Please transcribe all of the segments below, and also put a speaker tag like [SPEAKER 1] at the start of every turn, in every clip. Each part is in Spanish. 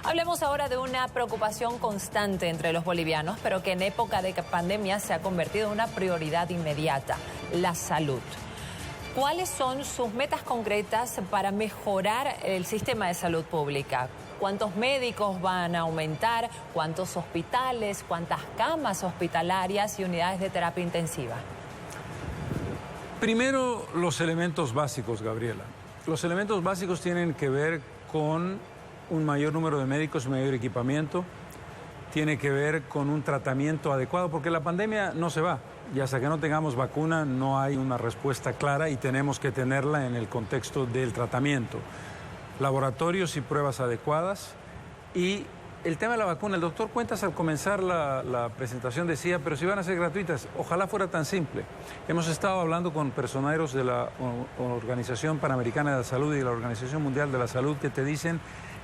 [SPEAKER 1] Hablemos ahora de una preocupación constante entre los bolivianos, pero que en época de pandemia se ha convertido en una prioridad inmediata: la salud. ¿Cuáles son sus metas concretas para mejorar el sistema de salud pública? ¿Cuántos médicos van a aumentar? ¿Cuántos hospitales? ¿Cuántas camas hospitalarias y unidades de terapia intensiva?
[SPEAKER 2] Primero, los elementos básicos, Gabriela. Los elementos básicos tienen que ver con un mayor número de médicos, mayor equipamiento, tiene que ver con un tratamiento adecuado, porque la pandemia no se va. Y hasta que no tengamos vacuna no hay una respuesta clara y tenemos que tenerla en el contexto del tratamiento. Laboratorios y pruebas adecuadas. Y el tema de la vacuna, el doctor Cuentas al comenzar la presentación decía, pero si van a ser gratuitas, ojalá fuera tan simple. Hemos estado hablando con personeros de la Organización Panamericana de la Salud y de la Organización Mundial de la Salud que te dicen,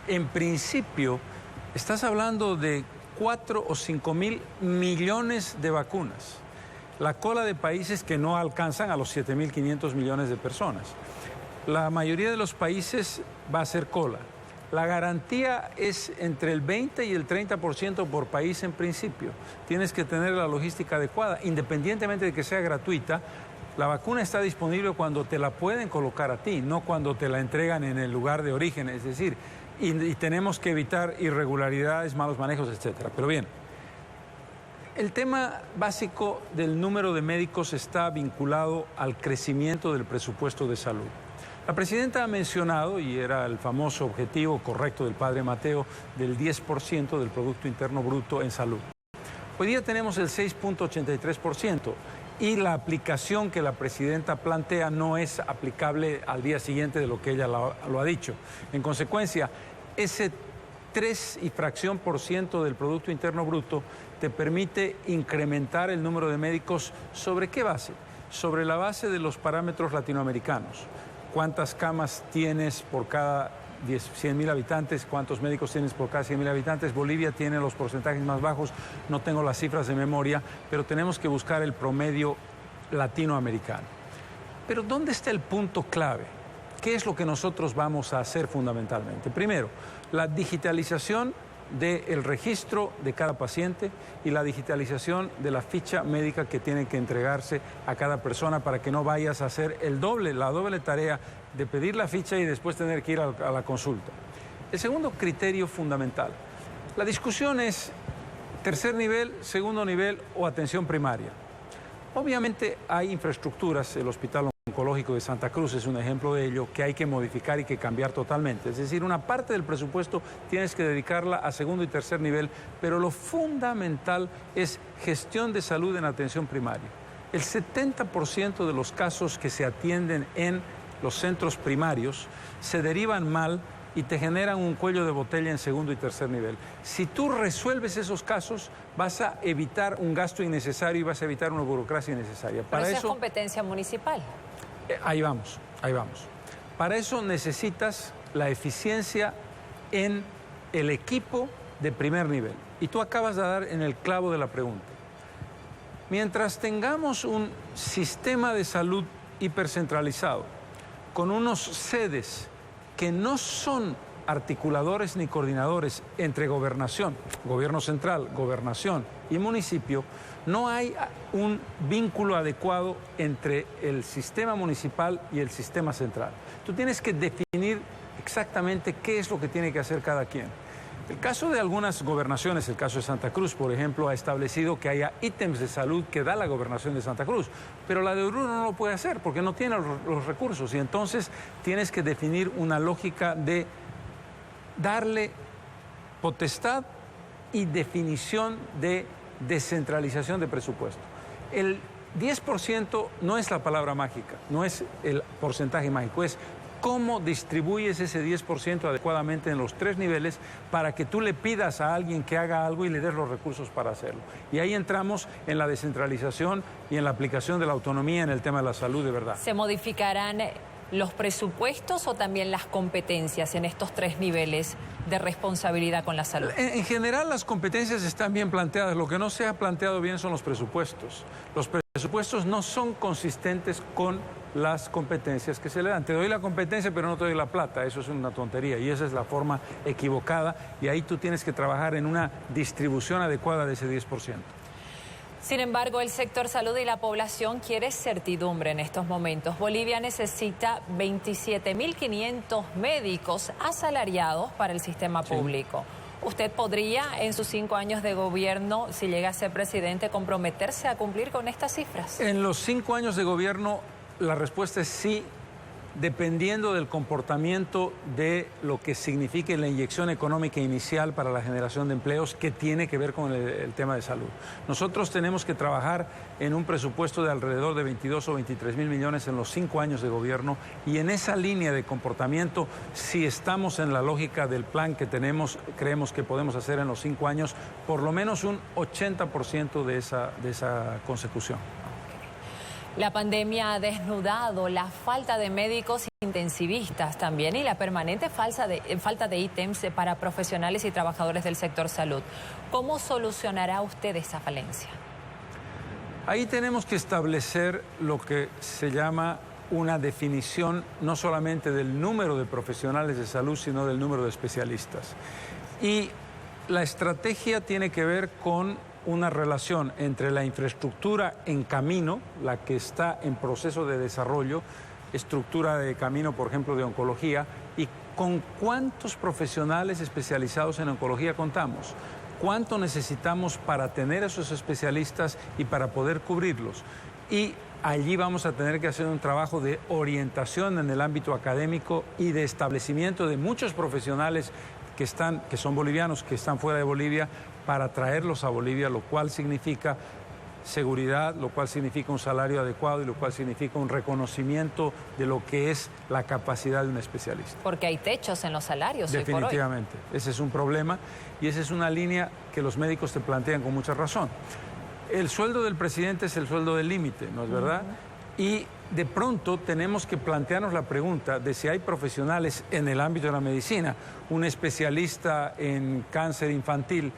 [SPEAKER 2] en principio, estás hablando de 4 o 5 mil millones de vacunas. La cola de países que no alcanzan a los 7.500 millones de personas. La mayoría de los países va a ser cola. La garantía es entre el 20 y el 30% por país en principio. Tienes que tener la logística adecuada, independientemente de que sea gratuita. La vacuna está disponible cuando te la pueden colocar a ti, no cuando te la entregan en el lugar de origen. Es decir, y tenemos que evitar irregularidades, malos manejos, etcétera. Pero bien, el tema básico del número de médicos está vinculado al crecimiento del presupuesto de salud. La presidenta ha mencionado, y era el famoso objetivo correcto del padre Mateo, del 10% del Producto Interno Bruto en salud. Hoy día tenemos el 6.83% y la aplicación que la presidenta plantea no es aplicable al día siguiente de lo que ella lo ha dicho. En consecuencia, ese 3 y fracción por ciento del Producto Interno Bruto te permite incrementar el número de médicos. ¿Sobre qué base? Sobre la base de los parámetros latinoamericanos. ¿Cuántas camas tienes por cada 100.000 habitantes? ¿Cuántos médicos tienes por cada 100.000 habitantes? Bolivia tiene los porcentajes más bajos, no tengo las cifras de memoria, pero tenemos que buscar el promedio latinoamericano. Pero ¿dónde está el punto clave? ¿Qué es lo que nosotros vamos a hacer fundamentalmente? Primero, la digitalización del registro de cada paciente y la digitalización de la ficha médica que tiene que entregarse a cada persona para que no vayas a hacer la doble tarea de pedir la ficha y después tener que ir a la consulta. El segundo criterio fundamental, la discusión es tercer nivel, segundo nivel o atención primaria. Obviamente hay infraestructuras, el Hospital Oncológico de Santa Cruz es un ejemplo de ello, que hay que modificar y que cambiar totalmente. Es decir, una parte del presupuesto tienes que dedicarla a segundo y tercer nivel, pero lo fundamental es gestión de salud en atención primaria. El 70% de los casos que se atienden en los centros primarios se derivan mal y te generan un cuello de botella en segundo y tercer nivel. Si tú resuelves esos casos, vas a evitar un gasto innecesario y vas a evitar una burocracia innecesaria.
[SPEAKER 1] Pero eso es competencia municipal.
[SPEAKER 2] Ahí vamos, ahí vamos. Para eso necesitas la eficiencia en el equipo de primer nivel. Y tú acabas de dar en el clavo de la pregunta. Mientras tengamos un sistema de salud hipercentralizado, con unos sedes que no son articuladores ni coordinadores entre gobernación, gobierno central, gobernación y municipio, no hay un vínculo adecuado entre el sistema municipal y el sistema central. Tú tienes que definir exactamente qué es lo que tiene que hacer cada quien. El caso de algunas gobernaciones, el caso de Santa Cruz, por ejemplo, ha establecido que haya ítems de salud que da la gobernación de Santa Cruz, pero la de Oruro no lo puede hacer porque no tiene los recursos y entonces tienes que definir una lógica de darle potestad y definición de descentralización de presupuesto. El 10% no es la palabra mágica, no es el porcentaje mágico, es cómo distribuyes ese 10% adecuadamente en los 3 niveles para que tú le pidas a alguien que haga algo y le des los recursos para hacerlo. Y ahí entramos en la descentralización y en la aplicación de la autonomía en el tema de la salud de verdad.
[SPEAKER 1] ¿Se modificarán los presupuestos o también las competencias en estos 3 niveles de responsabilidad con la salud?
[SPEAKER 2] En general las competencias están bien planteadas. Lo que no se ha planteado bien son los presupuestos. Los presupuestos no son consistentes con las competencias que se le dan. Te doy la competencia, pero no te doy la plata. Eso es una tontería y esa es la forma equivocada y ahí tú tienes que trabajar en una distribución adecuada de ese 10%.
[SPEAKER 1] Sin embargo, el sector salud y la población quiere certidumbre en estos momentos. Bolivia necesita 27.500 médicos asalariados para el sistema público. ¿Usted podría, en sus 5 años de gobierno, si llega a ser presidente, comprometerse a cumplir con estas cifras?
[SPEAKER 2] En los 5 años de gobierno, la respuesta es sí, dependiendo del comportamiento de lo que signifique la inyección económica inicial para la generación de empleos que tiene que ver con el tema de salud. Nosotros tenemos que trabajar en un presupuesto de alrededor de 22 o 23 mil millones en los 5 años de gobierno y en esa línea de comportamiento, si estamos en la lógica del plan que tenemos, creemos que podemos hacer en los 5 años por lo menos un 80% de esa consecución.
[SPEAKER 1] La pandemia ha desnudado la falta de médicos intensivistas también y la permanente falta de ítems para profesionales y trabajadores del sector salud. ¿Cómo solucionará usted esa falencia?
[SPEAKER 2] Ahí tenemos que establecer lo que se llama una definición no solamente del número de profesionales de salud, sino del número de especialistas. Y la estrategia tiene que ver con una relación entre la infraestructura en camino, la que está en proceso de desarrollo, estructura de camino, por ejemplo, de oncología, y con cuántos profesionales especializados en oncología contamos, cuánto necesitamos para tener esos especialistas y para poder cubrirlos. Y allí vamos a tener que hacer un trabajo de orientación en el ámbito académico y de establecimiento de muchos profesionales que son bolivianos, que están fuera de Bolivia, para traerlos a Bolivia, lo cual significa seguridad, lo cual significa un salario adecuado y lo cual significa un reconocimiento de lo que es la capacidad de un especialista.
[SPEAKER 1] Porque hay techos en los salarios.
[SPEAKER 2] Definitivamente,
[SPEAKER 1] hoy por hoy.
[SPEAKER 2] Ese es un problema y esa es una línea que los médicos te plantean con mucha razón. El sueldo del presidente es el sueldo del límite, ¿no es verdad? Y de pronto tenemos que plantearnos la pregunta de si hay profesionales en el ámbito de la medicina, un especialista en cáncer infantil,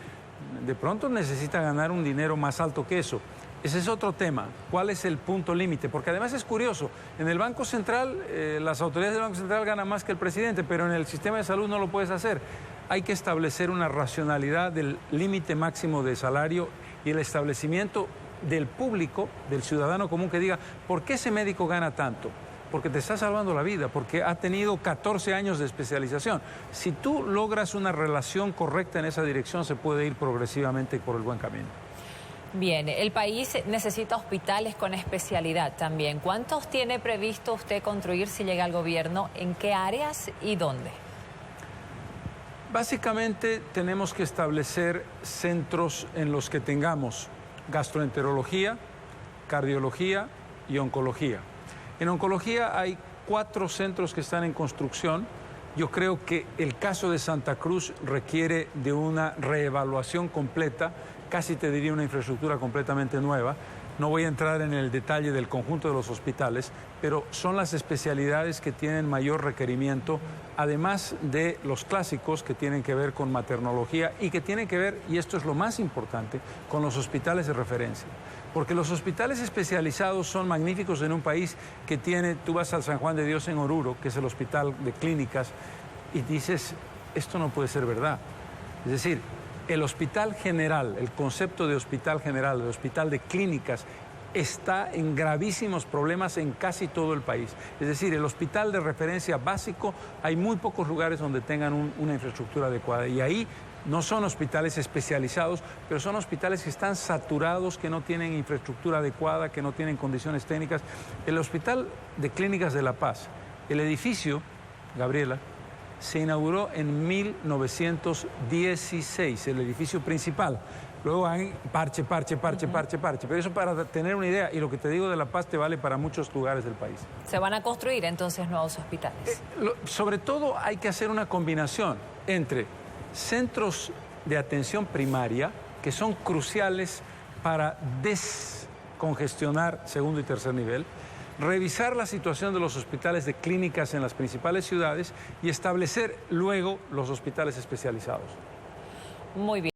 [SPEAKER 2] de pronto necesita ganar un dinero más alto que eso. Ese es otro tema. ¿Cuál es el punto límite? Porque además es curioso, en el Banco Central, las autoridades del Banco Central ganan más que el presidente, pero en el sistema de salud no lo puedes hacer. Hay que establecer una racionalidad del límite máximo de salario y el establecimiento del público, del ciudadano común que diga, ¿por qué ese médico gana tanto? Porque te está salvando la vida, porque ha tenido 14 años de especialización. Si tú logras una relación correcta en esa dirección, se puede ir progresivamente por el buen camino.
[SPEAKER 1] Bien, el país necesita hospitales con especialidad también. ¿Cuántos tiene previsto usted construir si llega al gobierno? ¿En qué áreas y dónde?
[SPEAKER 2] Básicamente tenemos que establecer centros en los que tengamos gastroenterología, cardiología y oncología. En oncología hay 4 centros que están en construcción. Yo creo que el caso de Santa Cruz requiere de una reevaluación completa, casi te diría una infraestructura completamente nueva. No voy a entrar en el detalle del conjunto de los hospitales, pero son las especialidades que tienen mayor requerimiento, además de los clásicos que tienen que ver con maternología y que tienen que ver, y esto es lo más importante, con los hospitales de referencia. Porque los hospitales especializados son magníficos en un país que tiene, tú vas al San Juan de Dios en Oruro, que es el hospital de clínicas, y dices, esto no puede ser verdad. Es decir, el hospital general, el concepto de hospital general, de hospital de clínicas, está en gravísimos problemas en casi todo el país. Es decir, el hospital de referencia básico, hay muy pocos lugares donde tengan una infraestructura adecuada. Y ahí no son hospitales especializados, pero son hospitales que están saturados, que no tienen infraestructura adecuada, que no tienen condiciones técnicas. El Hospital de Clínicas de La Paz, el edificio, Gabriela, se inauguró en 1916, el edificio principal. Luego hay parche. Pero eso para tener una idea, y lo que te digo de La Paz te vale para muchos lugares del país.
[SPEAKER 1] ¿Se van a construir entonces nuevos hospitales?
[SPEAKER 2] Sobre todo hay que hacer una combinación entre centros de atención primaria, que son cruciales para descongestionar segundo y tercer nivel, revisar la situación de los hospitales de clínicas en las principales ciudades y establecer luego los hospitales especializados.
[SPEAKER 1] Muy bien.